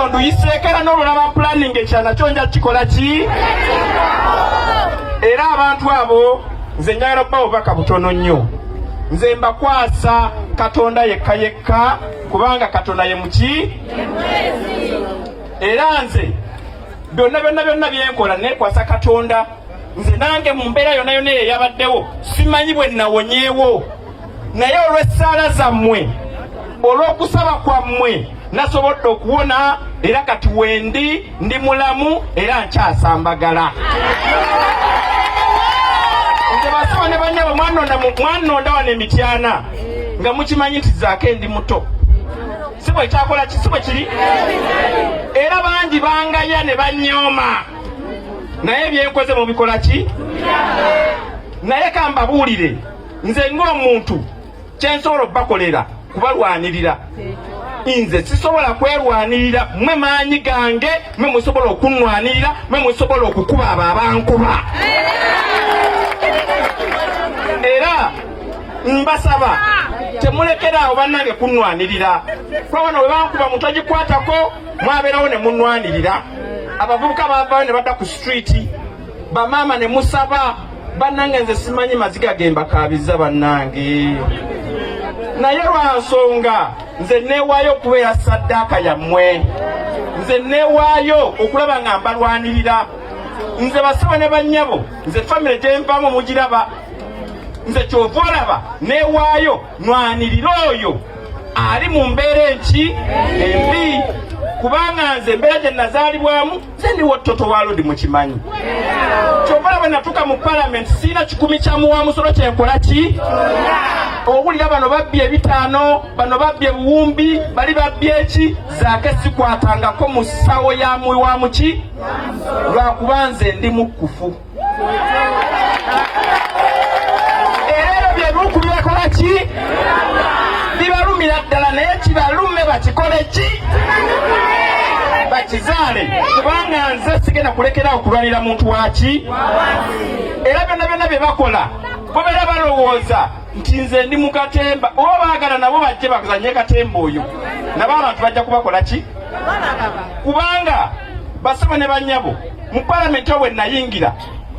ndu yisekera n'olulaba planning ekyana kyonja kikola ki era abantu abo nze njagala kubawo baka butono nnyo nze mbakwasa Katonda yekka yekka kubanga Katonda ye muki era nze byonna byenkola nekwasa Katonda nze nange mu mbeera yonna yonna eyabaddewo simanyi bwe nawonyeewo naye olw'essaala zammwe olw'okusaba kwammwe nasobodde okuwona era kati wendi ndi mulamu era nkyasambagala nze basaba ne banyabo mwanonda wano emityana nga mukimanyi nti Zaake ndi muto si bwe kyakola kisi bwe kiri era bangi bangaya ne banyooma naye byenkoze mubikola ki naye kambabuulire nze ng'omuntu kyensobola okubakolera kubalwanirira nze sisobola kwerwanirira mwe maanyi gange mwe musobola okunnwanirira mwe musobola okukuba abo abankuba era mbasaba temulekera bannange kunnwanirira kubona bwe bankuba muntu agikwatako mwabeerawo ne munnwanirira abavubuka bavaayo ne badda ku street bamaama ne musaba bannange nze simanyi maziga gembakaabiza bannange naye lwansonga nze neewaayo okubeera saddaaka yammwe nze neewaayo okulaba nga mbalwanirira nze basaba ne bannyabo nze famire gyenvaamu mugiraba nze kyova olaba neewaayo nwanirira oyo ali mu mbeera enki embi kubanga nze embeera gye nazaalibwamu nze ndiwo toto wa lodi mukimanyi kyova olaba natuuka mu palamenti siina 10 kya muwa musolo kyenkola ki owulira bano babbye 5 bano babbye buwumbi bali babbye eki Zaake sikwatangako mu ssawo ya muwa muki lwakuba nze ndi mukkufu era byebiruku byekola ki bibalumira ddala naye kibalume bakikole ki bakizaale kubanga nze sigenda kulekera okulwanira muntu waki era byonna bye bakola bobeera balowooza nti nze ndi mu katemba oba baagala nabo bajje bakuzanye katemba oyo nabo abantu bajja kubakola ki kubanga basaba ne bannyabo mu palamenti owe nayingira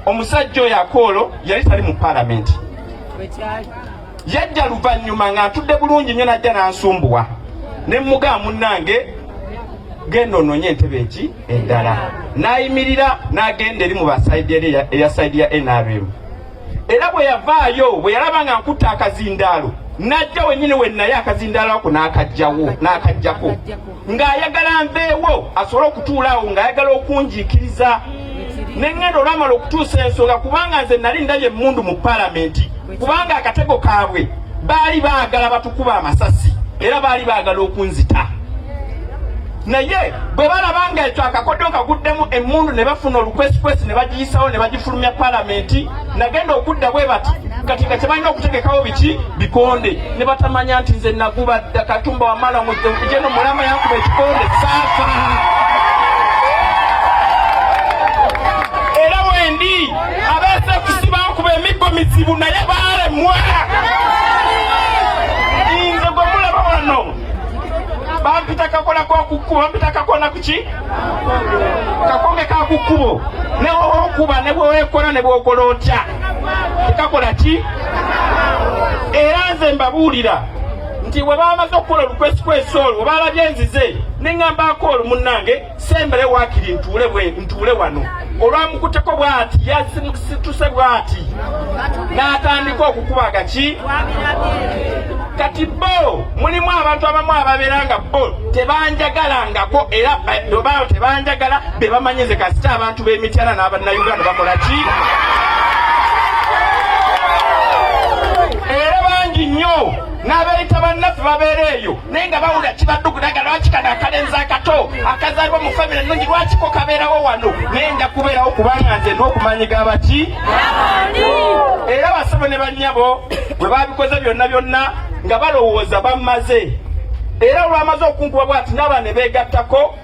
omusajja oyo Akol yali tali mu palamenti yajja luvannyuma ng'atudde bulungi nnyo najja n'ansumbuwa ne mmugaa munnange genda ononye entebe eki endala n'ayimirira n'agenda eri mu basayidi eri eya sayidi ya NRM era bwe yavaayo bwe yalaba nga nkutta akazindaalo najja wennyini we naye akazindaalo ako n'akajjako ng'ayagala nveewo asobole okutuulaawo ng'ayagala okunjiikiriza neŋŋenda olwamala okutuusa ensonga kubanga nze nali ndabye emmundu mu palamenti kubanga akatego kaabwe baali baagala batukuba amasasi era baali baagala okunzita naye bwe balabanga ekyo akakodyo kaguddemu emmundu ne bafuna olukwesikwesi ne bagiyisawo ne bagifulumya palamenti nagenda okudda bwe bati kati nga kyebalina okutegekawo biki bikonde ne batamanya nti nze nagubadda Katumba wamala mujeno mulama yankuba ekikonde saafa era wendi abeese kusiba nkuba emiggo mizibu naye baalemwa nze gwe mulaba wano bampita kakola kwa kukuba bampita kakona kuki kakonge ka kukubo ne okuba ne bwekola ne bwokola otya kakola ki era nze mbabuulira nti bwe bamaze okukola olukwesikwesi olwo balabye nzize neŋŋamba Akol munnange sembere waakiri ntuule wano olwamukuteko bw'ati yasituse bw'ati n'atandika okukuba agaki kati bo mulimu abantu abamu ababeera nga bo tebanjagalangako era obayo tebanjagala be bamanyize kasita abantu b'emityana n'abannayuganda bakola ki era bangi nnyo n'abeeyita bannaffe babeera eyo naye nga bawulira kibaddugudaga lwaki kano akalenzi akato akazaalibwa mu famire ennungi lwakiko kabeerawo wano naye nja kubeerawo kubanga nze n'okumanyiga baki era basabo ne bannyabo bwe babikoze byonna nga balowooza bamaze era olwamaze okunkuba bwati n'abaana ne beegattako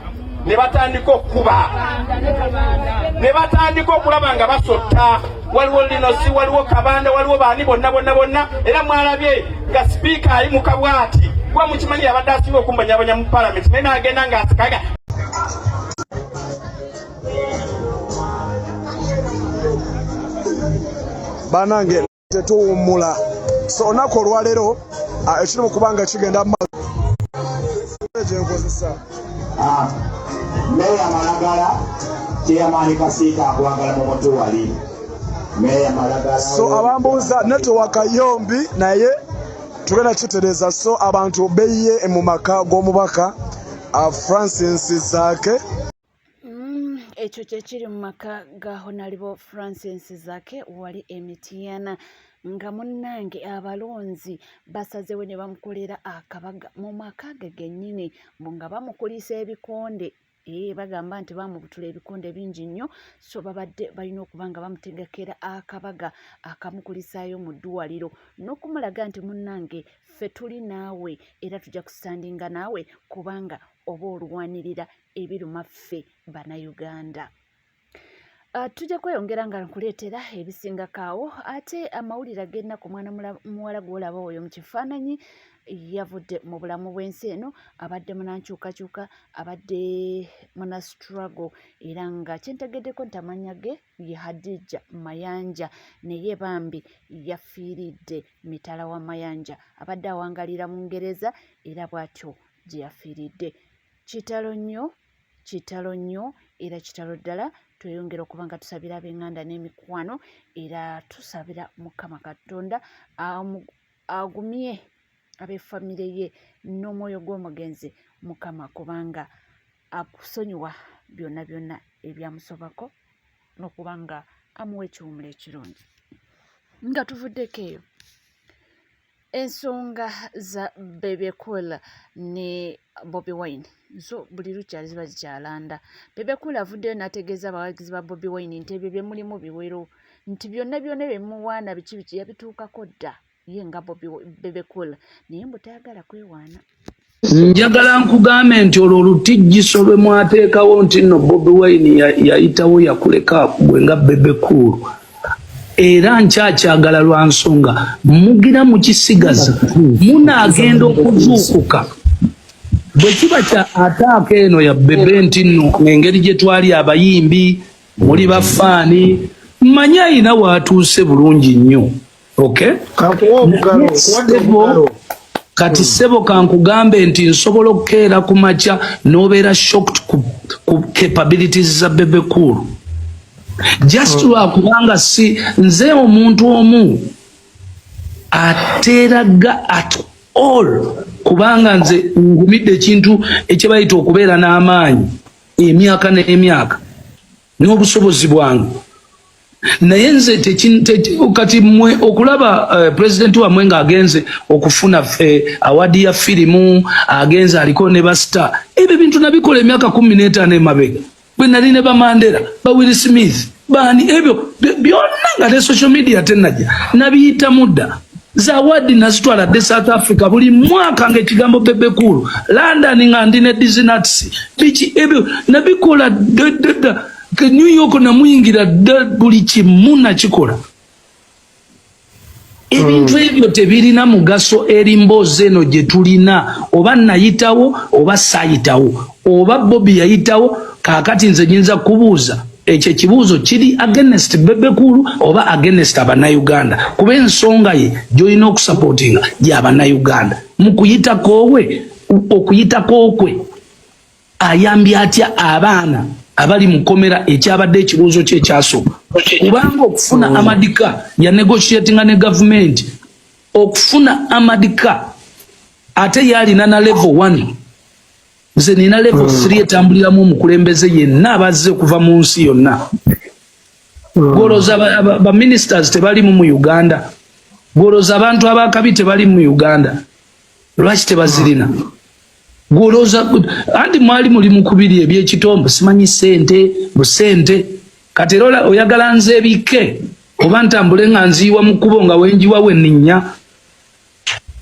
ne batandika okuba ne batandika okulaba nga basotta waliwo Linosi waliwo Kabanda waliwo baani bonna era mwalabye nga sipiika ali mu kabwati gwa mukimanyi yabadde asinga okumbanyabanya mu palamenti naye n'agenda ng'asikaga banange tetuwummula so olunaku olwaleero ekiri mu kubanga kigenda gyenkozesa meya Malagala kyeyamaani Kasiita akwagala mu mutu wali meya Malagala so abambuuza netiwaka yombi naye tugenda kitereeza so abantu beyiye mu maka g'omubaka Francis Zaake ekyo kyekiri mu maka ga Honorable Francis Zaake wali Emitiana nga munnange abalonzi basazewe ne bamukolera akabaga mu maka ge gennyini nga bamukulisa ebikonde bagamba nti bamubutula ebikonde bingi nnyo so babadde balina okuba nga bamutegekera akabaga akamukulisaayo mu ddwaliro n'okumulaga nti munnange ffe tuli naawe era tujja kusandinga naawe kubanga oba olwanirira ebiruma ffe bannayuganda. Tujja kweyongera nga nkuleetera ebisingakaawo ate amawulire agenda ku mwana muwala gw'olaba oyo mu kifaananyi yavudde mu bulamu bw'ensi eno abadde munankyukakyuka abadde muna struggle era nga kyentegeddeko nti amannya ge ye HADIJJA Mayanja naye bambi yafiiridde mitala wa Mayanja abadde awangalira mu Ngereza era bw'atyo gye yafiiridde. Kitalo nnyo era kitalo ddala. Tweyongera okuba nga tusabira ab'enganda n'emikwano era tusabira Mukama Katonda agumye ab'effamire ye n'omwoyo gw'omugenzi Mukama kubanga akusonyiwa byonna byonna ebyamusobako n'okuba nga amuwa ekiwumula ekirungi. Nga tuvuddeko eyo ensonga za Bebe ne Bobi Wine so buli lukyali ziba zikyalanda. Bebe avuddeyo n'ategeeza abawagizi ba Bobi Wine nti ebyo bye mulimu biwero nti byonna bye muwaana biki yabituukako dda ye nga Bebe naye mbu tayagala kwewaana. Njagala nkugambe nti olwo olutijjiso lwe mwateekawo nti nno Bobi Wine yayitawo yakuleka gwe nga Bebe era nkyakyagala lwa nsonga mugira mukisigaza munaagenda okuzuukuka bwe kiba kya ataaka eno ya Bebe nti nno engeri gye twali abayimbi muli bafaani mmanyi ayina waatuuse bulungi nnyo kati ssebo kankugambe nti nsobola okukeera ku makya n'obeera shocked ku capabilities za Bebe just lwakubanga si nze omuntu omu ateeraga at all kubanga nze ngumidde ekintu ekyebayita okubeera n'amaanyi emyaka n'emyaka n'obusobozi bwange naye nze kati mmwe okulaba pulezidenti wamwe ng'agenze okufuna awadi ya firimu agenze aliko ne basita ebyo bintu nabikola emyaka 15 emabega bwe nali ne bamandera ba Will Smith bani ebyo byonna nga ne social media tenajja nabiyita mudda za awadi nazitwala de South Africa buli mwaka ng'ekigambo Bebe London nga ndi ne Disney biki ebyo nabikola ke New York namuyingira buli kimu nakikola ebintu ebyo tebirina mugaso eri mboozi eno gye tulina oba nayitawo oba saayitawo oba Bobi yayitawo kaakati nze nyinza kubuuza ekyo ekibuuzo kiri against Bebe oba against abannayuganda kuba ensonga ye gy'olina okusapootinga gy'abannayuganda mu kuyitako okuyitako kwe ayambye atya abaana abali mukomera ekyabadde ekibuuzo kye ekyasooka kubanga okufuna amadika ya negotiatinga ne government okufuna amadika ate yalina na level 1 nze nina level 3 etambuliramu omukulembeze yenna abazze okuva mu nsi yonna gwolooza ba ministers tebalimu mu Uganda gwolooza abantu abakabi tebali mu Uganda lwaki tebazirina gwolooza andi mwali muli mukubiri ebyekitombo simanyi busente kati era oyagala nze ebike oba ntambule nga nziiwa mu kkubo nga wenjiwa wenninnya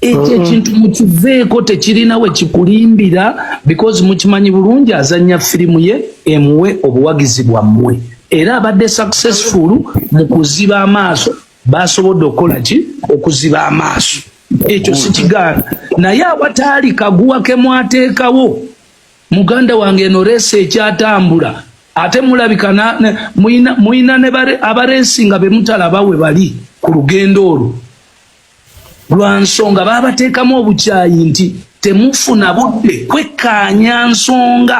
ekyo ekintu mukiveeko tekirina we kikulimbira because mukimanyi bulungi azannya firimu ye emuwe obuwagizi bwammwe era abadde successful mu kuziba amaaso basobodde okukola ki okuziba amaaso ekyo sikigaana naye awataali kaguwa ke mwateekawo muganda wange eno reesi ekyatambula ate mulabika muyina ne abareesi nga be mutalaba we bali ku lugendo olwo lwa nsonga baabateekamu obukyayi nti temufuna budde kwekkaanya nsonga,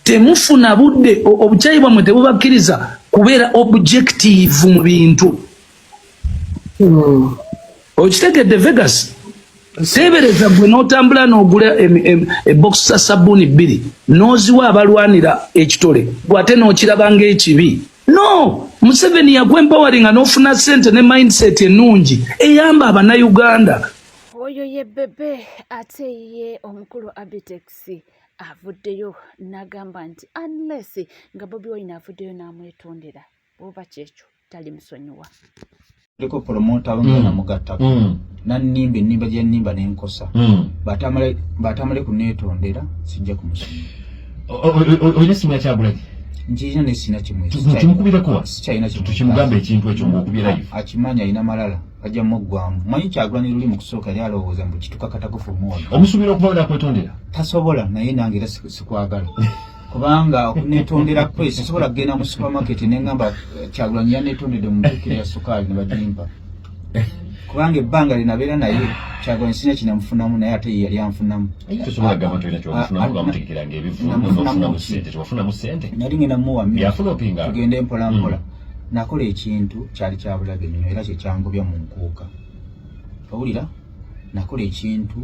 temufuna budde, obukyayi bwammwe tebubakkiriza kubeera objective mu bintu. Okitegedde Vegas? Teebereza gwe n'otambula n'ogula ebokisi za sabbuuni 2 n'oziwa abalwanira ekitole gwe ate n'okiraba ng'ekibi. No, Museveni yakwempowering n'ofuna ssente ne mindset ennungi eyamba Abannayuganda. Oyo ye Bebe ate ye omukulu Abitex avuddeyo n'agamba nti unless nga Bobi Wine avuddeyo n'amwetondera oba kyekyo tali musonyiwa. Liko promota wengana mugattako nanimba gye nnimba n'enkosa batamale kunetondera sijja kumusonyiwa. Oyina simu ya Kyagulanyi? Njirina nesina kimwe kimukubireko sikyalina tukimugamba ekintu ekyo ng'okubira live akimanya alina malala ajja muggwamu manyi Kyagulanyi luli mu kusooka yali alowooza mbu kitukakatakufu mwoyo omusuubira okuba wena kwetondera tasobola naye nange era sikwagala kubanga okunetondera kwe sisobola kugenda mu supermarket nengamba Kyagulanyi yanetondedde mu dduukiro ya sukaali ne bagimpa kubanga ebbanga linabeera naye Kyagulanyi sina kinamufunamu naye ate yali anfunamu. Tosobola gamba nti olina kyomufunamu bamutegekeranga ebifunamu ssente tewafunamu ssente nali ngenda muwa byafuna opinga tugende mpola mpola nakola ekintu kyali kyabulabe nnyo era kyekyangobya mu nkuuka owulira nakola ekintu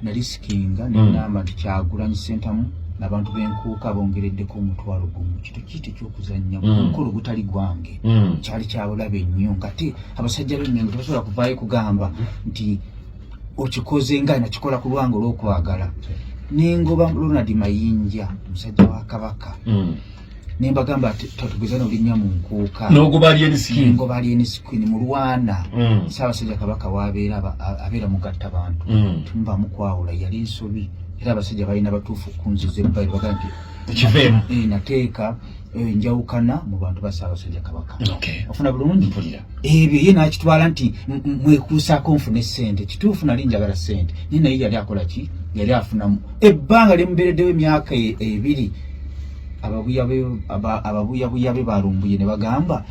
nalisikinga nenamba nti Kyagulanyi sentamu n'abantu b'enkuuka bongereddeko omutwalo gumu kitu ky'okuzannya mukolo gutali gwange kyali kyabulabe nnyo ngate abasajja b'emmengo tebasobola kuvaayo kugamba nti okikoze nga nakikola ku lwange olw'okwagala nengoba Ronald Mayinja omusajja wa Kabaka nembagamba tatugeza n'olinnya mu nkuuka n'ogoba alien screen mu Lwana Ssaabasajja Kabaka w'abeera abeera mugatta bantu tumubamu kwawula yali nsobi era abasajja balina batuufu kunziza ebbali baga nti ekiveemu nateeka enjawukana mu bantu ba Ssaabasajja Kabaka ofuna bulungi mpulira ebyo ye n'akitwala nti mwekuusaako nfune ssente kituufu nali njagala ssente naye naye yali akola ki yali afunamu ebbanga limubeereddewo emyaka 2 ababuyabuya be balumbuye ne bagamba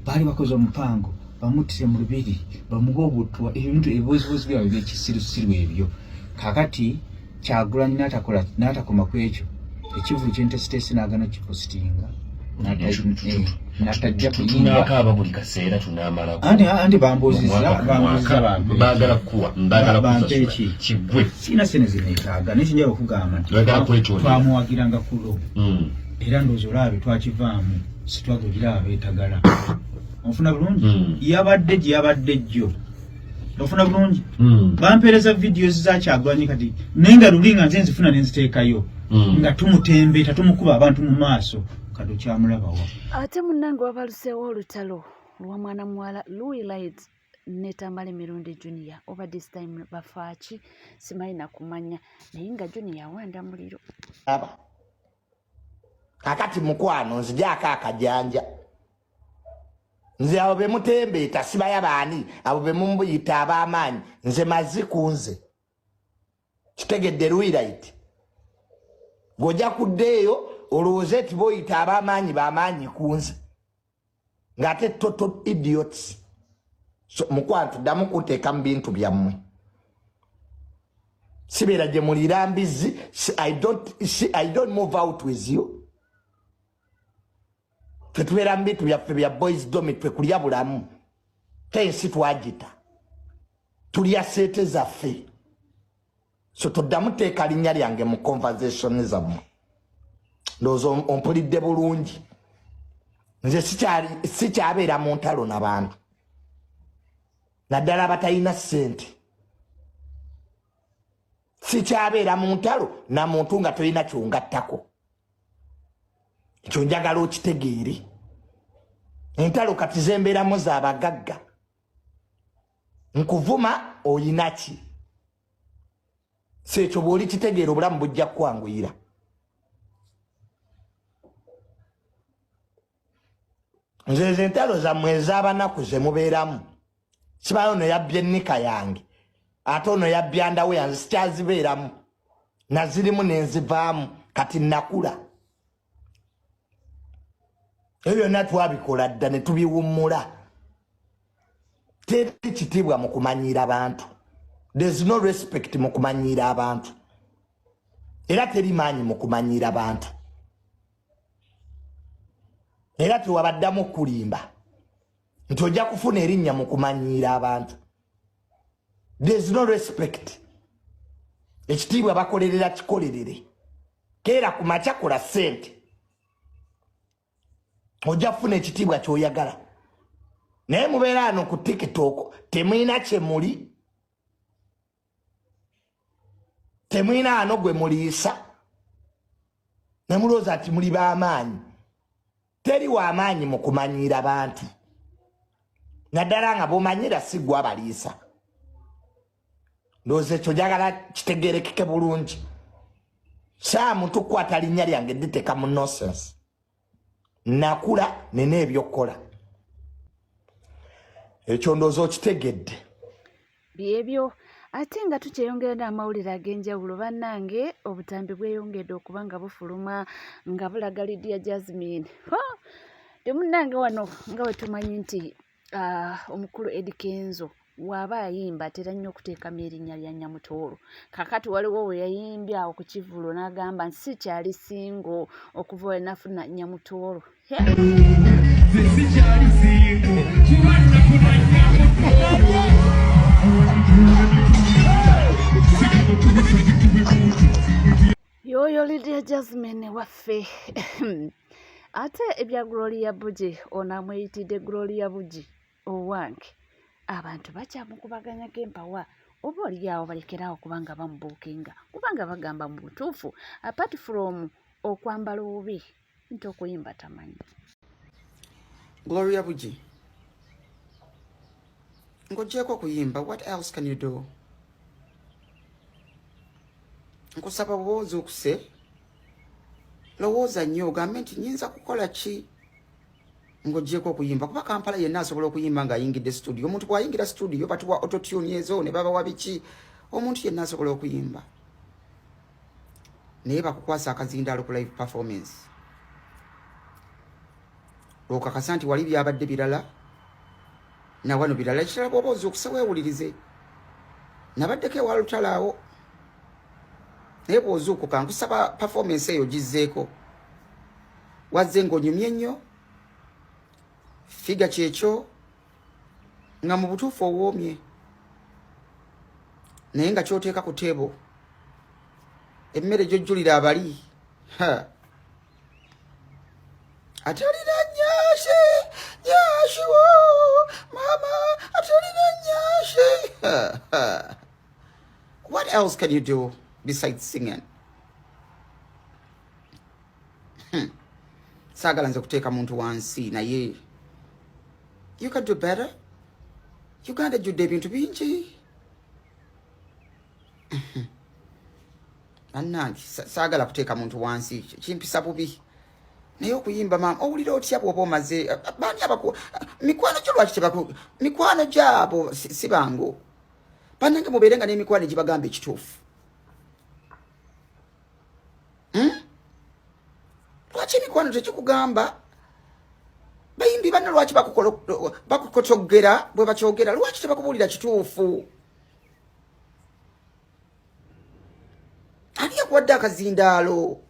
baali bakoze omupango bamutise mu lubiri bamuwa obutwa ebintu ebibozibozi byabwe by'ekisirusiru ebyo kakati Kyagulanyi n'atakoma ku ekyo ekivulu ky'entesitesi n'agana kipositinga n'atajja tunaakaaba buli kaseera tunaamalako andi bambuuziza baagala kuwa kigwe siina sene zineetaaga naye kinjala okugamba nti twamuwagiranga kulo era ndowooza olaabe twakivaamu sitwagogira abeetagala ofuna bulungi yabadde gye yabadde jjo ofuna bulungi bampeereza videos za Kyagulanyi kati naye nga luli nga nze nzifuna ne nziteekayo nga tumutembeeta tumukuba abantu mu maaso kati kyamulabawa ate munnange wabaluseewo olutalo lwa mwana muwala Louis Light ne Tamale Mirundi Junior over this time bafaaki simanyi nakumanya naye nga Junior wanda muliro kakati mukwano nzijaako akajanja nze abo be mutembeeta sibaya baani abo be mumuyita ab'amaanyi nze mazzi ku nze kitegedde Luirayiti ng'ojja kuddeeyo olowooze nti boyita ab'amaanyi b'amaanyi ku nze ng'ate total idiots so mukwano tuddamu kuteeka mu bintu byammwe sibeera gye mulira mbizzi I don't move out with you tetubeera mu bintu byaffe bya boys domi twe kulya bulamu tensi twagita tulya seete zaffe so toddamu teeka linnya lyange mu conversation zammwe ndowooza ompulidde bulungi nze sikyabeera mu ntalo n'abantu naddala abatalina ssente sikyabeera mu ntalo na muntu nga tolina kyongattako ekyo njagala okitegeere entalo kati zembeeramu z'abagagga nkuvuma oyina ki sekyo bw'oli kitegeera obulamu bujja kukwanguyira nze ez'entalo zammwe ez'abanaku ze mubeeramu sibayo ono yabbye ennika yange ate ono yabbya ndawo yange sikyazibeeramu nazirimu nenzivaamu kati nakula ebyo byonna twabikola dda ne tubiwummula teri kitiibwa mu kumanyira abantu. There's no respect mu kumanyira abantu. Era teri maanyi mu kumanyira abantu. Era tewabaddamu kulimba nti ojja kufuna erinnya mu kumanyira abantu. There's no respect. Ekitiibwa bakolerera kikolerere. Keera ku makya kola ssente. Ojja kufuna ekitiibwa ky'oyagala. Naye mubeera ano ku TikTok temulina kye muli. Temulina ano gwe muliisa. Ne mulowooza ati muli b'amaanyi. Teri w'amaanyi mu kumanyira abantu. Naddala nga b'omanyira si gwe abaliisa. Ndowooza ekyo njagala kitegeerekeke bulungi. Muntu kukwata linnya lyange nditeeka mu nonsense. Nakula nina ebyokkola. Ekyo ndowooza okitegedde. Byebyo ate nga tukyeyongera n'amawulire ag'enjawulo bannange obutambi bweyongedde okuba nga bufuluma nga bulaga Lydia Jazimen. Temunnange wano nga bwe tumanyi nti omukulu Eddie Kenzo waba ayimba atera nnyo okuteekamu erinnya lya Nyamutoro. Kakati waliwo we yayimbye awo ku kivulo n'agamba nti sikyali singo okuva we nafuna Nyamutoro. Yoyo Lydia Jazimen waffe. Ate ebya Gloria Buji onamweyitidde Gloria Buji owange. Abantu bakyamukubaganyako empawa oba oliawo balekerawo kubanga bamubuukinga kubanga bagamba mu butuufu apart from okwambala obubi nti okuyimba tamanyi. Gloria Buji, ng'oggyeko kuyimba, what else can you do? Nkusaba bw'oza okuse lowooza nnyo ogambe nti nyinza kukola ki ng'oggyeko okuyimba kuba Kampala yenna asobola okuyimba ng'ayingidde studio. Omuntu bw'ayingira studio batuwa autotune ezo ne babawa biki, omuntu yenna asobola okuyimba naye bakukwasa akazindaalo ku live performance okakasa nti wali byabadde birala na wano birala. Ekirala bw'oba oza okuse weewulirize nabaddeko ewa lutalaawo naye bw'ozuukuka nkusaba performance eyo gizzeeko wazze ng'onyumye nnyo figa kyekyo nga mu butuufu owoomye naye nga kyoteeka ku teebo emmere gyojjulira abali atalina nnyashi nyashiwo mama atalina nnyashi. What else can you do besides singing? Saagala nze kuteeka muntu wansi naye you can do better. Uganda jjudde ebintu bingi. Annange saagala kuteeka muntu wansi kimpisa bubi naye okuyimba maama owulira otya bw'oba omaze baani mikwano gyo lwaki mikwano gyabo si bangu bannange mubeere nga n'emikwano egibagamba ekituufu. Lwaki emikwano tekikugamba bayimbi banna lwaki bakukotoggera bwe bakyogera lwaki tebakubuulira kituufu? Ani yakuwadde akazindaalo?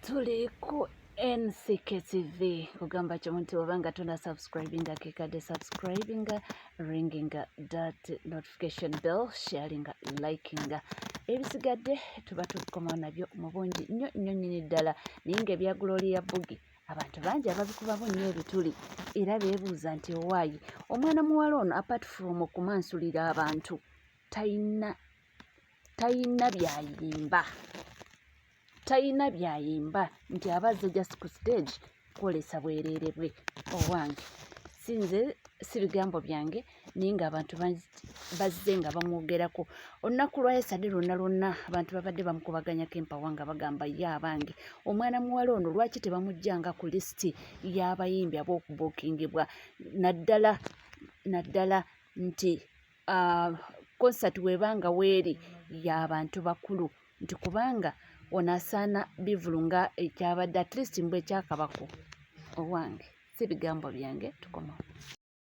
Tuliko NCKTV kugamba kyo nti obanga tuna subscribinga kekadde subscribinga ringinga that notification bell sharinga likinga ebisigadde tuba tukoma nabyo mu bungi nnyo nnyini ddala naye nga ebya Gloria Buji abantu bangi ababikubamu nnyo ebituli era beebuuza nti owaayi omwana muwala ono apart from okumansulira abantu tayina byayimba nti abazze just ku stage kwolesa bwereere bwe. Owange sinze si bigambo byange naye nga abantu bazze nga bamwogerako olunaku lwa yesadde lwonna abantu babadde bamukubaganyako empawa nga bagamba ye abange omwana muwala ono lwaki tebamuggyanga ku lisiti y'abayimbi ab'okubuukingibwa naddala nti konsati webanga weeri y'abantu bakulu nti kubanga onasaana bivulu nga ekyabadde at least mbwe ekyakabako. Owange si bigambo byange tukomawo.